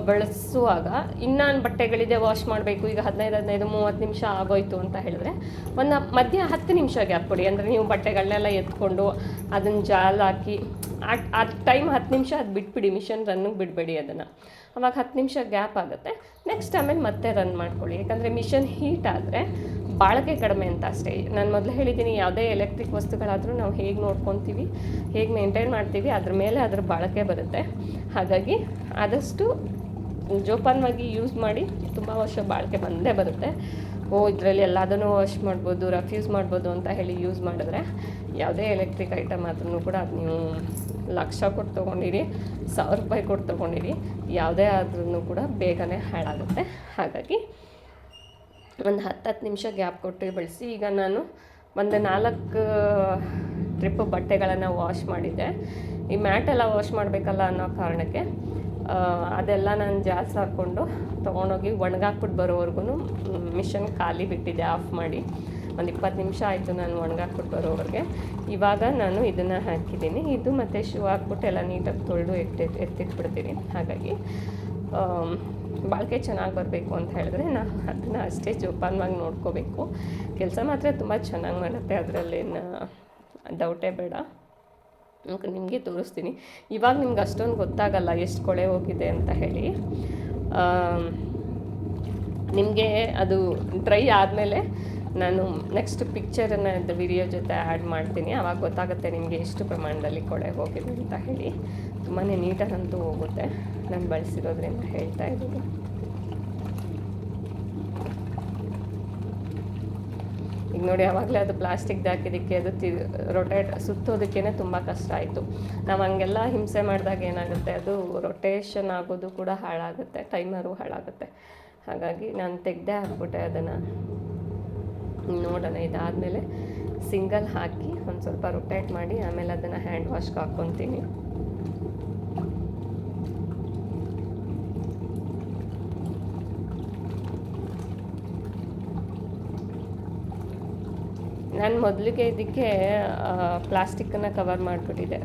ಬಳಸುವಾಗ ಇನ್ನೊಂದು ಬಟ್ಟೆಗಳಿದೆ ವಾಶ್ ಮಾಡಬೇಕು, ಈಗ 15-30 ನಿಮಿಷ ಆಗೋಯ್ತು ಅಂತ ಹೇಳಿದ್ರೆ ಒಂದು ಮಧ್ಯೆ 10 ನಿಮಿಷ ಗ್ಯಾಪ್ ಕೊಡಿ. ಅಂದರೆ ನೀವು ಬಟ್ಟೆಗಳನ್ನೆಲ್ಲ ಎತ್ಕೊಂಡು ಅದನ್ನು ಜಾಲ್ ಹಾಕಿ ಆ ಟೈಮ್ 10 ನಿಮಿಷ ಅದು ಬಿಟ್ಬಿಡಿ, ಮಿಷನ್ ರನ್ನಿಗೆ ಬಿಡಬೇಡಿ ಅದನ್ನು. ಅವಾಗ 10 ನಿಮಿಷ ಗ್ಯಾಪ್ ಆಗುತ್ತೆ. ನೆಕ್ಸ್ಟ್ ಆಮೇಲೆ ಮತ್ತೆ ರನ್ ಮಾಡ್ಕೊಳ್ಳಿ. ಯಾಕಂದರೆ ಮಿಷನ್ ಹೀಟ್ ಆದರೆ ಬಾಳಿಕೆ ಕಡಿಮೆ ಅಂತ ಅಷ್ಟೇ. ನಾನು ಮೊದಲು ಹೇಳಿದ್ದೀನಿ, ಯಾವುದೇ ಎಲೆಕ್ಟ್ರಿಕ್ ವಸ್ತುಗಳಾದರೂ ನಾವು ಹೇಗೆ ನೋಡ್ಕೊತೀವಿ, ಹೇಗೆ ಮೇಂಟೈನ್ ಮಾಡ್ತೀವಿ, ಅದ್ರ ಮೇಲೆ ಅದ್ರ ಬಾಳಿಕೆ ಬರುತ್ತೆ. ಹಾಗಾಗಿ ಆದಷ್ಟು ಜೋಪಾನವಾಗಿ ಯೂಸ್ ಮಾಡಿ, ತುಂಬ ವರ್ಷ ಬಾಳಿಕೆ ಬಂದೇ ಬರುತ್ತೆ. ಇದರಲ್ಲಿ ಎಲ್ಲದನ್ನು ವಾಶ್ ಮಾಡ್ಬೋದು, ರಫ್ಯೂಸ್ ಮಾಡ್ಬೋದು ಅಂತ ಹೇಳಿ ಯೂಸ್ ಮಾಡಿದ್ರೆ ಯಾವುದೇ ಎಲೆಕ್ಟ್ರಿಕ್ ಐಟಮ್ ಆದ್ರೂ ಕೂಡ ಅದು ನೀವು ಲಕ್ಷ ಕೊಟ್ಟು ತೊಗೊಂಡಿರಿ, 1000 ರೂಪಾಯಿ ಕೊಟ್ಟು ತೊಗೊಂಡಿರಿ, ಯಾವುದೇ ಆದ್ರೂ ಕೂಡ ಬೇಗನೆ ಹಾಳಾಗುತ್ತೆ. ಹಾಗಾಗಿ ಒಂದು 10 ನಿಮಿಷ ಗ್ಯಾಪ್ ಕೊಟ್ಟು ಬಳಸಿ. ಈಗ ನಾನು ಒಂದು 4 ಟ್ರಿಪ್ ಬಟ್ಟೆಗಳನ್ನು ವಾಶ್ ಮಾಡಿದ್ದೆ. ಈ ಮ್ಯಾಟೆಲ್ಲ ವಾಶ್ ಮಾಡಬೇಕಲ್ಲ ಅನ್ನೋ ಕಾರಣಕ್ಕೆ ಅದೆಲ್ಲ ನಾನು ಜಾಸ್ತಿ ಹಾಕ್ಕೊಂಡು ತೊಗೊಂಡೋಗಿ ಒಣಗಾಕ್ಬಿಟ್ಟು ಬರೋವರೆಗೂ ಮಿಷನ್ ಖಾಲಿ ಬಿಟ್ಟಿದ್ದೆ, ಆಫ್ ಮಾಡಿ. ಒಂದು 20 ನಿಮಿಷ ಆಯಿತು ನಾನು ಒಣಗಾಕ್ಬಿಟ್ಟು ಬರೋವರೆಗೆ. ಇವಾಗ ನಾನು ಇದನ್ನು ಹಾಕಿದ್ದೀನಿ. ಇದು ಮತ್ತು ಶೂ ಹಾಕ್ಬಿಟ್ಟು ಎಲ್ಲ ನೀಟಾಗಿ ತೊಳೆದು ಎತ್ತಿಟ್ಬಿಡ್ತೀನಿ. ಹಾಗಾಗಿ ಬಾಳಿಕೆ ಚೆನ್ನಾಗಿ ಬರಬೇಕು ಅಂತ ಹೇಳಿದ್ರೆ ನಾವು ಅದನ್ನು ಅಷ್ಟೇ ಜೋಪಾನವಾಗಿ ನೋಡ್ಕೋಬೇಕು. ಕೆಲಸ ಮಾತ್ರ ತುಂಬ ಚೆನ್ನಾಗಿ ಮಾಡುತ್ತೆ, ಅದರಲ್ಲೇನು ಡೌಟೇ ಬೇಡ. ನಿಮಗೆ ತೋರಿಸ್ತೀನಿ. ಇವಾಗ ನಿಮ್ಗೆ ಅಷ್ಟೊಂದು ಗೊತ್ತಾಗಲ್ಲ ಎಷ್ಟು ಕೊಳೆ ಹೋಗಿದೆ ಅಂತ ಹೇಳಿ. ನಿಮಗೆ ಅದು ಡ್ರೈ ಆದಮೇಲೆ ನಾನು ನೆಕ್ಸ್ಟ್ ಪಿಕ್ಚರನ್ನು ವಿಡಿಯೋ ಜೊತೆ ಆ್ಯಡ್ ಮಾಡ್ತೀನಿ. ಆವಾಗ ಗೊತ್ತಾಗುತ್ತೆ ನಿಮಗೆ ಎಷ್ಟು ಪ್ರಮಾಣದಲ್ಲಿ ಕೊಳೆ ಹೋಗಿದೆ ಅಂತ ಹೇಳಿ. ತುಂಬಾ ನೀಟಾಗಂತೂ ಹೋಗುತ್ತೆ, ನಾನು ಬಳಸಿರೋದ್ರಿಂದ ಹೇಳ್ತಾ ಇದ್ದೀನಿ. ಈಗ ನೋಡಿ, ಆವಾಗಲೇ ಅದು ಪ್ಲಾಸ್ಟಿಕ್ದು ಹಾಕಿದ್ದಕ್ಕೆ ಅದು ಸುತ್ತೋದಕ್ಕೇ ತುಂಬ ಕಷ್ಟ ಆಯಿತು. ನಾವು ಹಂಗೆಲ್ಲ ಹಿಂಸೆ ಮಾಡಿದಾಗ ಏನಾಗುತ್ತೆ, ಅದು ರೊಟೇಷನ್ ಆಗೋದು ಕೂಡ ಹಾಳಾಗುತ್ತೆ, ಟೈಮರು ಹಾಳಾಗುತ್ತೆ. ಹಾಗಾಗಿ ನಾನು ತೆಗೆದೇ ಹಾಕ್ಬಿಟ್ಟೆ ಅದನ್ನು. ನೋಡೋಣ, ಇದಾದಮೇಲೆ ಸಿಂಗಲ್ ಹಾಕಿ ಒಂದು ಸ್ವಲ್ಪ ರೊಟೇಟ್ ಮಾಡಿ ಆಮೇಲೆ ಅದನ್ನು ಹ್ಯಾಂಡ್ ವಾಶ್ಗೆ ಹಾಕ್ಕೊತೀನಿ. ನಾನು ಮೊದಲಿಗೆ ಇದಕ್ಕೆ ಪ್ಲಾಸ್ಟಿಕ್ಕನ್ನು ಕವರ್ ಮಾಡಿಬಿಟ್ಟಿದ್ದೆ.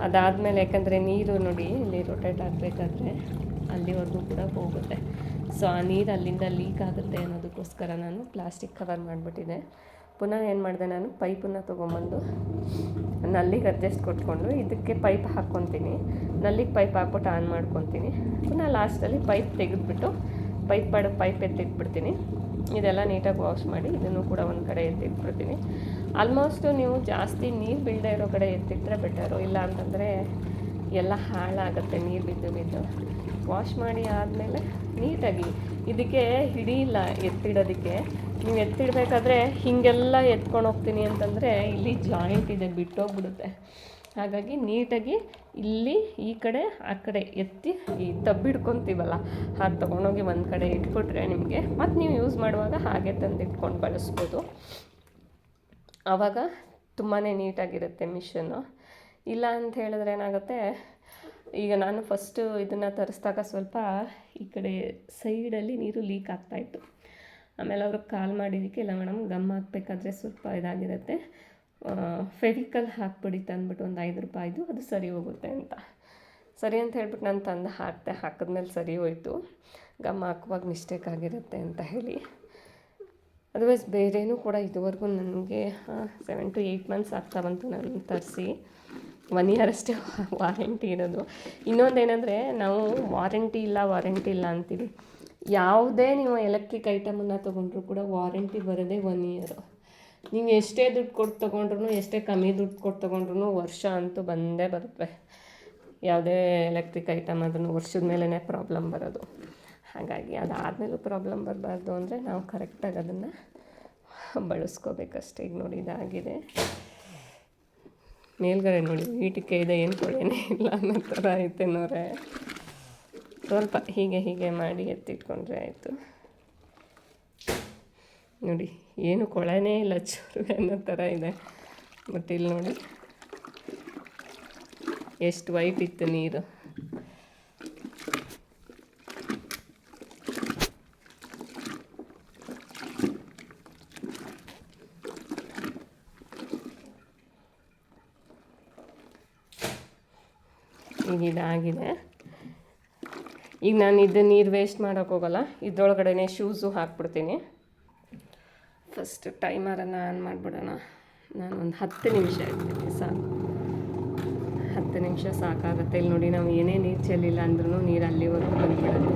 ಅದಾದಮೇಲೆ ಯಾಕಂದರೆ ನೀರು ನೋಡಿ ಇಲ್ಲಿ ರೊಟೇಟ್ ಆಗಬೇಕಾದ್ರೆ ಅಲ್ಲಿವರೆಗೂ ಕೂಡ ಹೋಗುತ್ತೆ. ಸೊ ಆ ನೀರು ಅಲ್ಲಿಂದ ಲೀಕ್ ಆಗುತ್ತೆ ಅನ್ನೋದಕ್ಕೋಸ್ಕರ ನಾನು ಪ್ಲಾಸ್ಟಿಕ್ ಕವರ್ ಮಾಡಿಬಿಟ್ಟಿದ್ದೆ. ಪುನಃ ಏನು ಮಾಡಿದೆ, ನಾನು ಪೈಪನ್ನು ತೊಗೊಂಬಂದು ನಲ್ಲಿಗೆ ಅಡ್ಜಸ್ಟ್ ಕೊಟ್ಕೊಂಡು ಇದಕ್ಕೆ ಪೈಪ್ ಹಾಕ್ಕೊತೀನಿ. ನಲ್ಲಿಗೆ ಪೈಪ್ ಹಾಕ್ಬಿಟ್ಟು ಆನ್ ಮಾಡ್ಕೊತೀನಿ. ಪುನಃ ಲಾಸ್ಟಲ್ಲಿ ಪೈಪ್ ತೆಗೆದುಬಿಟ್ಟು ಪೈಪ್ ಎತ್ತಿಟ್ಬಿಡ್ತೀನಿ. ಇದೆಲ್ಲ ನೀಟಾಗಿ ವಾಶ್ ಮಾಡಿ ಇದನ್ನು ಕೂಡ ಒಂದು ಕಡೆ ಎತ್ತಿಟ್ಬಿಡ್ತೀನಿ. ಆಲ್ಮೋಸ್ಟು ನೀವು ಜಾಸ್ತಿ ನೀರು ಬೀಳದೇ ಇರೋ ಕಡೆ ಎತ್ತಿಟ್ಟರೆ ಬೆಟರು. ಇಲ್ಲ ಅಂತಂದರೆ ಎಲ್ಲ ಹಾಳಾಗುತ್ತೆ ನೀರು ಬಿದ್ದು. ವಾಶ್ ಮಾಡಿ ಆದಮೇಲೆ ನೀಟಾಗಿ ಇದಕ್ಕೆ ಹಿಡಿಯಿಲ್ಲ ಎತ್ತಿಡೋದಕ್ಕೆ. ನೀವು ಎತ್ತಿಡಬೇಕಾದ್ರೆ ಹೀಗೆಲ್ಲ ಎತ್ಕೊಂಡು ಹೋಗ್ತೀನಿ ಅಂತಂದರೆ ಇಲ್ಲಿ ಜಾಯಿಂಟ್ ಇದೆ, ಬಿಟ್ಟೋಗ್ಬಿಡುತ್ತೆ. ಹಾಗಾಗಿ ನೀಟಾಗಿ ಇಲ್ಲಿ ಈ ಕಡೆ ಆ ಕಡೆ ಎತ್ತಿ ಈ ತಬ್ಬಿಡ್ಕೊತೀವಲ್ಲ ಅದು ತೊಗೊಂಡೋಗಿ ಒಂದು ಕಡೆ ಇಟ್ಬಿಟ್ರೆ ನಿಮಗೆ ಮತ್ತು ನೀವು ಯೂಸ್ ಮಾಡುವಾಗ ಹಾಗೆ ತಂದು ಇಟ್ಕೊಂಡು ಬಳಸ್ಬೋದು. ಆವಾಗ ತುಂಬಾ ನೀಟಾಗಿರುತ್ತೆ ಮಿಷನ್ನು. ಇಲ್ಲ ಅಂತ ಹೇಳಿದ್ರೆ ಏನಾಗುತ್ತೆ, ಈಗ ನಾನು ಫಸ್ಟು ಇದನ್ನು ತರಿಸಿದಾಗ ಸ್ವಲ್ಪ ಈ ಕಡೆ ಸೈಡಲ್ಲಿ ನೀರು ಲೀಕ್ ಆಗ್ತಾಯಿತ್ತು. ಆಮೇಲೆ ಅವ್ರಿಗೆ ಕಾಲ್ ಮಾಡಿದ್ದಕ್ಕೆ ಇಲ್ಲ ಮೇಡಮ್ ಗಮ್ ಹಾಕಬೇಕಾದ್ರೆ ಸ್ವಲ್ಪ ಇದಾಗಿರುತ್ತೆ, ಫೆವಿಕಲ್ ಹಾಕ್ಬಿಡಿ ತಂದ್ಬಿಟ್ಟು ಒಂದು 5 ರೂಪಾಯಿದು ಅದು ಸರಿ ಹೋಗುತ್ತೆ ಅಂತ. ಸರಿ ಅಂತ ಹೇಳ್ಬಿಟ್ಟು ನಾನು ತಂದು ಹಾಕಿದ್ಮೇಲೆ ಸರಿ ಹೋಯಿತು. ಗಮ್ ಹಾಕುವಾಗ ಮಿಸ್ಟೇಕ್ ಆಗಿರುತ್ತೆ ಅಂತ ಹೇಳಿ. ಅದರ್ವೈಸ್ ಬೇರೇನೂ ಕೂಡ ಇದುವರೆಗೂ ನನಗೆ 7 to 8 months ಆಗ್ತಾ ಬಂತು ನಾನು ತರಿಸಿ. 1 year ಅಷ್ಟೇ ವಾರಂಟಿ ಇರೋದು. ಇನ್ನೊಂದೇನೆಂದರೆ ನಾವು ವಾರಂಟಿ ಇಲ್ಲ ಅಂತೀವಿ. ಯಾವುದೇ ನೀವು ಎಲೆಕ್ಟ್ರಿಕ್ ಐಟಮನ್ನು ತೊಗೊಂಡ್ರೂ ಕೂಡ ವಾರಂಟಿ ಬರೋದೇ 1 year. ನೀವು ಎಷ್ಟೇ ದುಡ್ಡು ಕೊಟ್ಟು ತೊಗೊಂಡ್ರು, ಎಷ್ಟೇ ಕಮ್ಮಿ ದುಡ್ಡು ಕೊಟ್ಟು ತೊಗೊಂಡ್ರು ವರ್ಷ ಅಂತೂ ಬಂದೇ ಬರುತ್ತೆ. ಯಾವುದೇ ಎಲೆಕ್ಟ್ರಿಕ್ ಐಟಮ್ ಅದನ್ನು ವರ್ಷದ ಮೇಲೇ ಪ್ರಾಬ್ಲಮ್ ಬರೋದು. ಹಾಗಾಗಿ ಅದಾದಮೇಲೂ ಪ್ರಾಬ್ಲಮ್ ಬರಬಾರ್ದು ಅಂದರೆ ನಾವು ಕರೆಕ್ಟಾಗಿ ಅದನ್ನು ಬಳಸ್ಕೋಬೇಕಷ್ಟೇ. ಈಗ ನೋಡಿ ಇದಾಗಿದೆ, ಮೇಲ್ಗಡೆ ನೋಡಿ ಈಟಿಕೆ ಇದೆ, ಏನು ಕೊಳೆನೇ ಇಲ್ಲ ಅನ್ನೋ ಥರ ಐತೆ ನೋರೆ. ಸ್ವಲ್ಪ ಹೀಗೆ ಮಾಡಿ ಎತ್ತಿಟ್ಕೊಂಡ್ರೆ ಆಯಿತು. ನೋಡಿ ಏನು ಕೊಳೆನೇ ಇಲ್ಲ ಚೂರು ಅನ್ನೋ ಥರ ಇದೆ. ಬಟ್ ಇಲ್ಲಿ ನೋಡಿ ಎಷ್ಟು ವೈಟ್ ಇತ್ತು ನೀರು. ಈಗ ಇದಾಗಿದೆ. ಈಗ ನಾನು ಇದು ನೀರು ವೇಸ್ಟ್ ಮಾಡೋಕ್ಕೆ ಹೋಗಲ್ಲ, ಇದ್ರೊಳಗಡೆ ಶೂಸು ಹಾಕ್ಬಿಡ್ತೀನಿ. ಫಸ್ಟ್ ಟೈಮರನ್ನು ಆನ್ ಮಾಡಿಬಿಡೋಣ. ನಾನು ಒಂದು 10 ನಿಮಿಷ ಇಡ್ತೀನಿ ಸಾಕು. 10 ನಿಮಿಷ ಸಾಕಾಗುತ್ತೆ. ಇಲ್ಲಿ ನೋಡಿ ನಾವು ಏನೇ ನೀರು ಚೆಲ್ಲಿಲ್ಲ ಅಂದ್ರೂ ನೀರು ಅಲ್ಲಿವರೆಗೂ ಬಂದುಬಿಡುತ್ತೆ.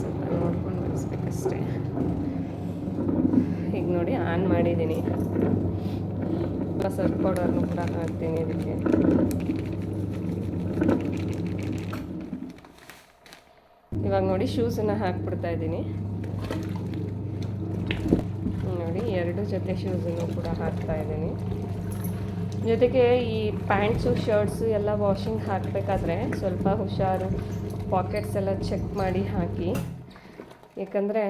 ಸ್ವಲ್ಪ ನೋಡ್ಕೊಂಡು ಬಳಸ್ಬೇಕಷ್ಟೇ. ಈಗ ನೋಡಿ ಆನ್ ಮಾಡಿದ್ದೀನಿ. ಸರ್ಫ್ ಪೌಡರ್ನು ಕೂಡ ಹಾಕ್ತೀನಿ ಇದಕ್ಕೆ. ಇವಾಗ ನೋಡಿ ಶೂಸನ್ನು ಹಾಕ್ಬಿಡ್ತಾಯಿದ್ದೀನಿ. ನೋಡಿ 2 ಜೊತೆ ಶೂಸನ್ನು ಕೂಡ ಹಾಕ್ತಾಯಿದ್ದೀನಿ. ಜೊತೆಗೆ ಈ ಪ್ಯಾಂಟ್ಸು ಶರ್ಟ್ಸು ಎಲ್ಲ ವಾಷಿಂಗ್ ಹಾಕಬೇಕಾದ್ರೆ ಸ್ವಲ್ಪ ಹುಷಾರು, ಪಾಕೆಟ್ಸ್ ಎಲ್ಲ ಚೆಕ್ ಮಾಡಿ ಹಾಕಿ. ಏಕೆಂದರೆ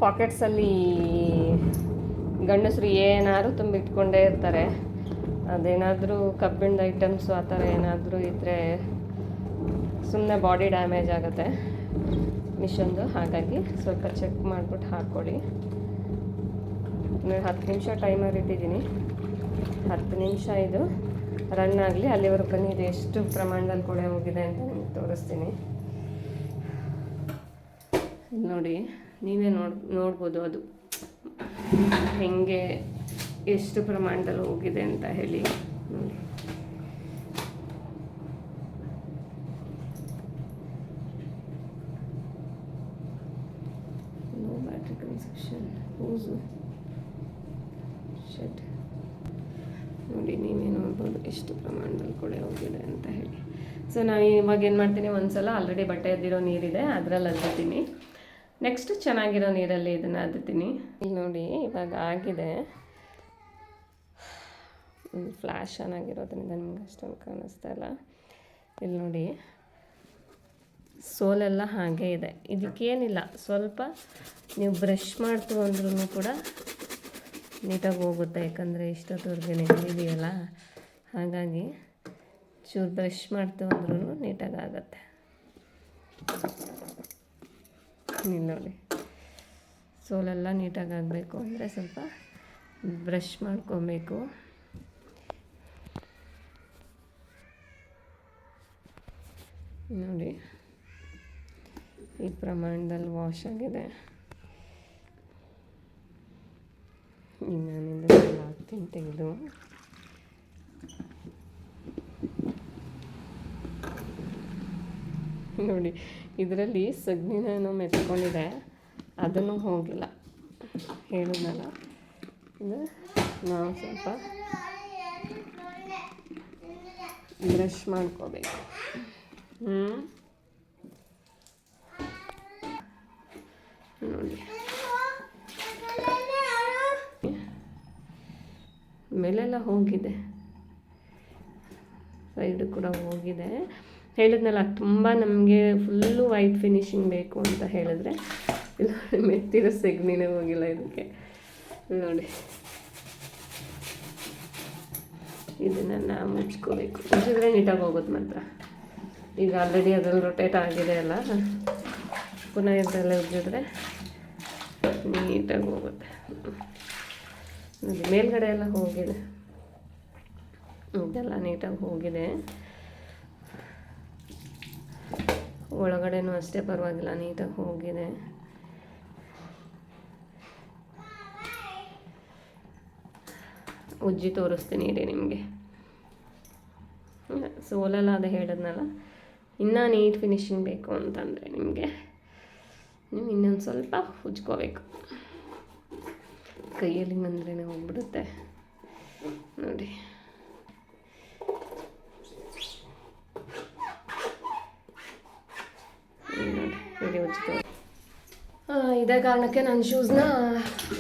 ಪಾಕೆಟ್ಸಲ್ಲಿ ಗಂಡಸರು ಏನಾದರೂ ತುಂಬಿಟ್ಕೊಂಡೇ ಇರ್ತಾರೆ. ಅದೇನಾದರೂ ಕಬ್ಬಿಣದ ಐಟಮ್ಸು ಆ ಥರ ಏನಾದರೂ ಇದ್ದರೆ ಸುಮ್ಮನೆ ಬಾಡಿ ಡ್ಯಾಮೇಜ್ ಆಗುತ್ತೆ ಮಿಷನ್ದು. ಹಾಗಾಗಿ ಸ್ವಲ್ಪ ಚೆಕ್ ಮಾಡಿಬಿಟ್ಟು ಹಾಕ್ಕೊಳ್ಳಿ. ನಾನು 10 ನಿಮಿಷ ಟೈಮರ್ ಇಟ್ಟಿದ್ದೀನಿ. 10 ನಿಮಿಷ ಇದು ರನ್ ಆಗಲಿ. ಅಲ್ಲಿವರೆಗೂ ನೀರು ಎಷ್ಟು ಪ್ರಮಾಣದಲ್ಲಿ ಕೊಳೆ ಹೋಗಿದೆ ಅಂತ ನಿಮಗೆ ತೋರಿಸ್ತೀನಿ. ನೋಡಿ ನೀವೇ ನೋಡ್ಬೋದು ಅದು ಹೆಂಗೆ ಎಷ್ಟು ಪ್ರಮಾಣದಲ್ಲಿ ಹೋಗಿದೆ ಅಂತ ಹೇಳಿ. ನೋಡಿ ನೋ ಬ್ಯಾಟ್ರಿ ಕನ್ಸಪ್ಷನ್ ಯೂಸು ಶೆಡ್. ನೋಡಿ ನೀವೇ ನೋಡ್ಬೋದು ಎಷ್ಟು ಪ್ರಮಾಣದಲ್ಲಿ ಕೊಳೆ ಹೋಗಿದೆ ಅಂತ ಹೇಳಿ. ಸೊ ನಾನು ಇವಾಗ ಏನು ಮಾಡ್ತೀನಿ, ಒಂದು ಸಲ ಆಲ್ರೆಡಿ ಬಟ್ಟೆ ಎದ್ದಿರೋ ನೀರಿದೆ ಅದರಲ್ಲಿ ಅದ್ದಿದ್ದೀನಿ. ನೆಕ್ಸ್ಟ್ ಚೆನ್ನಾಗಿರೋ ನೀರಲ್ಲಿ ಇದನ್ನು ಅದ್ದಿದ್ದೀನಿ. ಇಲ್ಲಿ ನೋಡಿ ಇವಾಗ ಆಗಿದೆ. ಫ್ಲ್ಯಾಶ್ ಆನ್ ಆಗಿರೋದ್ರಿಂದ ನಿಮ್ಗೆ ಅಷ್ಟೊಂದು ಕಾಣಿಸ್ತಾ ಇಲ್ಲ. ಇಲ್ಲಿ ನೋಡಿ ಸೋಲೆಲ್ಲ ಹಾಗೆ ಇದೆ. ಇದಕ್ಕೇನಿಲ್ಲ, ಸ್ವಲ್ಪ ನೀವು ಬ್ರಷ್ ಮಾಡ್ತು ಅಂದ್ರೂ ಕೂಡ ನೀಟಾಗಿ ಹೋಗುತ್ತೆ. ಯಾಕಂದರೆ ಇಷ್ಟೊತ್ತವರೆಗೆ ನೆನೆದಿದೆಯಲ್ಲ, ಹಾಗಾಗಿ ಚೂರು ಬ್ರಷ್ ಮಾಡ್ತು ಅಂದ್ರೂ ನೀಟಾಗಿ ಆಗುತ್ತೆ. ಇಲ್ಲಿ ನೋಡಿ ಸೋಲೆಲ್ಲ ನೀಟಾಗಿ ಆಗಬೇಕು ಅಂದರೆ ಸ್ವಲ್ಪ ಬ್ರಷ್ ಮಾಡ್ಕೊಬೇಕು. ನೋಡಿ ಈ ಪ್ರಮಾಣದಲ್ಲಿ ವಾಶ್ ಆಗಿದೆ. ಈಗ ನಾನಿಂದ ಹಾಕ್ತೀನಿ ತೆಗೆದು. ನೋಡಿ ಇದರಲ್ಲಿ ಸಗಣಿನ ಮೆತ್ಕೊಂಡಿದೆ, ಅದನ್ನು ಹೋಗಿಲ್ಲ, ಹೇಳಿದ್ನಲ್ಲ. ಇದು ನಾವು ಸ್ವಲ್ಪ ಬ್ರಷ್ ಮಾಡ್ಕೋಬೇಕು. ನೋಡಿ ಮೇಲೆಲ್ಲ ಹೋಗಿದೆ, ಸೈಡು ಕೂಡ ಹೋಗಿದೆ. ಹೇಳಿದ್ನಲ್ಲ ತುಂಬ ನಮಗೆ ಫುಲ್ಲು ವೈಟ್ ಫಿನಿಶಿಂಗ್ ಬೇಕು ಅಂತ ಹೇಳಿದ್ರೆ ಇಲ್ಲ, ಮೆತ್ತಿರೋ ಸೆಗಣಿನೇ ಹೋಗಿಲ್ಲ ಇದಕ್ಕೆ ನೋಡಿ. ಇದನ್ನು ಮುಚ್ಕೋಬೇಕು, ಮುಚ್ಚಿದ್ರೆ ನೀಟಾಗಿ ಹೋಗುತ್ತೆ ಮಾತ್ರ. ಈಗ ಆಲ್ರೆಡಿ ಅದರಲ್ಲಿ ರೊಟೇಟ್ ಆಗಿದೆ ಅಲ್ಲ, ಪುನಃ ಇದರಲ್ಲೇ ಉಜ್ಜಿದ್ರೆ ನೀಟಾಗಿ ಹೋಗುತ್ತೆ ನೋಡಿ. ಮೇಲ್ಗಡೆ ಎಲ್ಲ ಹೋಗಿದೆ, ಇದೆಲ್ಲ ನೀಟಾಗಿ ಹೋಗಿದೆ. ಒಳಗಡೆನೂ ಅಷ್ಟೇ ಪರವಾಗಿಲ್ಲ, ನೀಟಾಗಿ ಹೋಗಿದೆ. ಉಜ್ಜಿ ತೋರಿಸ್ತೀನಿ ಇರಿ ನಿಮಗೆ. ಸೋಲೆಲ್ಲ ಅದೇ ಹೇಳಿದ್ನಲ್ಲ, ಇನ್ನೂ ನೀಟ್ ಫಿನಿಶಿಂಗ್ ಬೇಕು ಅಂತಂದರೆ ನಿಮಗೆ ನೀವು ಇನ್ನೊಂದು ಸ್ವಲ್ಪ ಉಜ್ಕೋಬೇಕು. ಕೈಯಲ್ಲಿ ಬಂದ್ರೇ ಹೋಗ್ಬಿಡುತ್ತೆ ನೋಡಿ. ನೋಡಿ ಉಜ್ಕೋ. ಇದೇ ಕಾರಣಕ್ಕೆ ನಾನು ಶೂಸ್ನ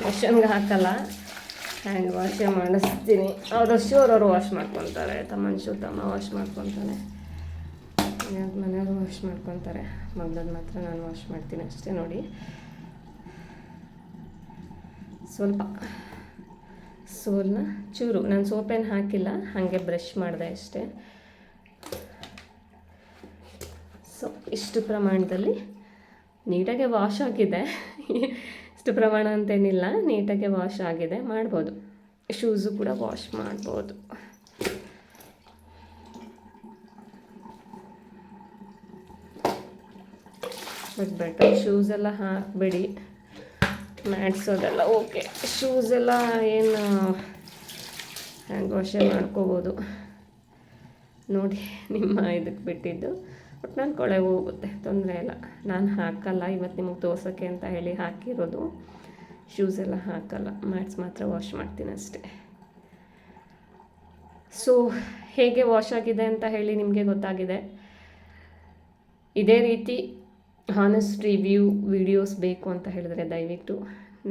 ಮಿಷನ್ಗೆ ಹಾಕಲ್ಲ, ಹ್ಯಾಂಡ್ ವಾಶೇ ಮಾಡಿಸ್ತೀನಿ. ಅವರಷ್ಟು ಅವ್ರವ್ರು ವಾಶ್ ಮಾಡ್ಕೊತಾರೆ. ತಮ್ಮನ ಶೂ ತಮ್ಮ ವಾಶ್ ಮಾಡ್ಕೊತಾನೆ, ಮನೆಯವರು ವಾಶ್ ಮಾಡ್ಕೊತಾರೆ. ಮಗಳದ್ದು ಮಾತ್ರ ನಾನು ವಾಶ್ ಮಾಡ್ತೀನಿ ಅಷ್ಟೇ ನೋಡಿ. ಸ್ವಲ್ಪ ಸೋಲ್ನ ಚೂರು, ನಾನು ಸೋಪೇನು ಹಾಕಿಲ್ಲ, ಹಾಗೆ ಬ್ರಷ್ ಮಾಡಿದೆ ಅಷ್ಟೇ. ಸೊ ಇಷ್ಟು ಪ್ರಮಾಣದಲ್ಲಿ ನೀಟಾಗೆ ವಾಶ್ ಆಗಿದೆ. ಇಷ್ಟು ಪ್ರಮಾಣ ಅಂತೇನಿಲ್ಲ, ನೀಟಾಗೆ ವಾಶ್ ಆಗಿದೆ. ಮಾಡ್ಬೋದು, ಶೂಸು ಕೂಡ ವಾಶ್ ಮಾಡ್ಬೋದು. ಬಟ್ ಬೆಟರ್ ಶೂಸೆಲ್ಲ ಹಾಕಬೇಡಿ, ಮ್ಯಾಟ್ಸೋದೆಲ್ಲ ಓಕೆ. ಶೂಸೆಲ್ಲ ಏನು ಹ್ಯಾಂಡ್ ವಾಶೇ ಮಾಡ್ಕೋಬೋದು ನೋಡಿ. ನಿಮ್ಮ ಇದಕ್ಕೆ ಬಿಟ್ಟಿದ್ದು, ಬಟ್ ನಾನು ಕೊಳೆಗೆ ಹೋಗುತ್ತೆ, ತೊಂದರೆ ಇಲ್ಲ. ನಾನು ಹಾಕಲ್ಲ, ಇವತ್ತು ನಿಮಗೆ ತೋರ್ಸೋಕ್ಕೆ ಅಂತ ಹೇಳಿ ಹಾಕಿರೋದು. ಶೂಸೆಲ್ಲ ಹಾಕಲ್ಲ, ಮ್ಯಾಟ್ಸ್ ಮಾತ್ರ ವಾಶ್ ಮಾಡ್ತೀನಿ ಅಷ್ಟೇ. ಸೊ ಹೇಗೆ ವಾಶ್ ಆಗಿದೆ ಅಂತ ಹೇಳಿ ನಿಮಗೆ ಗೊತ್ತಾಗಿದೆ. ಇದೇ ರೀತಿ ಹಾನೆಸ್ಟ್ ರಿವ್ಯೂ ವಿಡಿಯೋಸ್ ಬೇಕು ಅಂತ ಹೇಳಿದ್ರೆ ದಯವಿಟ್ಟು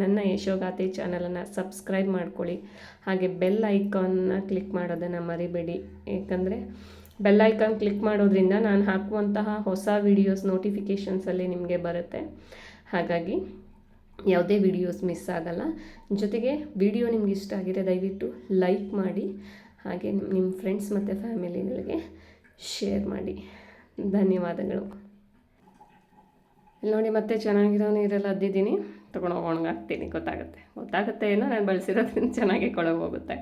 ನನ್ನ ಯಶೋಗಾಥೆ ಚಾನಲನ್ನು ಸಬ್ಸ್ಕ್ರೈಬ್ ಮಾಡ್ಕೊಳ್ಳಿ. ಹಾಗೆ ಬೆಲ್ ಐಕಾನ್ನ ಕ್ಲಿಕ್ ಮಾಡೋದನ್ನು ಮರಿಬೇಡಿ, ಏಕೆಂದರೆ ಬೆಲ್ ಐಕಾನ್ ಕ್ಲಿಕ್ ಮಾಡೋದ್ರಿಂದ ನಾನು ಹಾಕುವಂತಹ ಹೊಸ ವೀಡಿಯೋಸ್ ನೋಟಿಫಿಕೇಷನ್ಸಲ್ಲಿ ನಿಮಗೆ ಬರುತ್ತೆ. ಹಾಗಾಗಿ ಯಾವುದೇ ವಿಡಿಯೋಸ್ ಮಿಸ್ ಆಗಲ್ಲ. ಜೊತೆಗೆ ವಿಡಿಯೋ ನಿಮ್ಗೆ ಇಷ್ಟ ಆಗಿದೆ ದಯವಿಟ್ಟು ಲೈಕ್ ಮಾಡಿ, ಹಾಗೆ ನಿಮ್ಮ ಫ್ರೆಂಡ್ಸ್ ಮತ್ತು ಫ್ಯಾಮಿಲಿಗಳಿಗೆ ಶೇರ್ ಮಾಡಿ. ಧನ್ಯವಾದಗಳು. ಇಲ್ಲಿ ನೋಡಿ, ಮತ್ತೆ ಚೆನ್ನಾಗಿರೋ ನೀರೆಲ್ಲ ಅದ್ದಿದ್ದೀನಿ, ತೊಗೊಂಡೋಗಿ ಒಣಗಾಕ್ತೀನಿ. ಗೊತ್ತಾಗುತ್ತೆ ಏನೋ ನಾನು ಬಳಸಿರೋದ್ರಿಂದ ಚೆನ್ನಾಗಿ ಕೊಳಗೋಗುತ್ತೆ.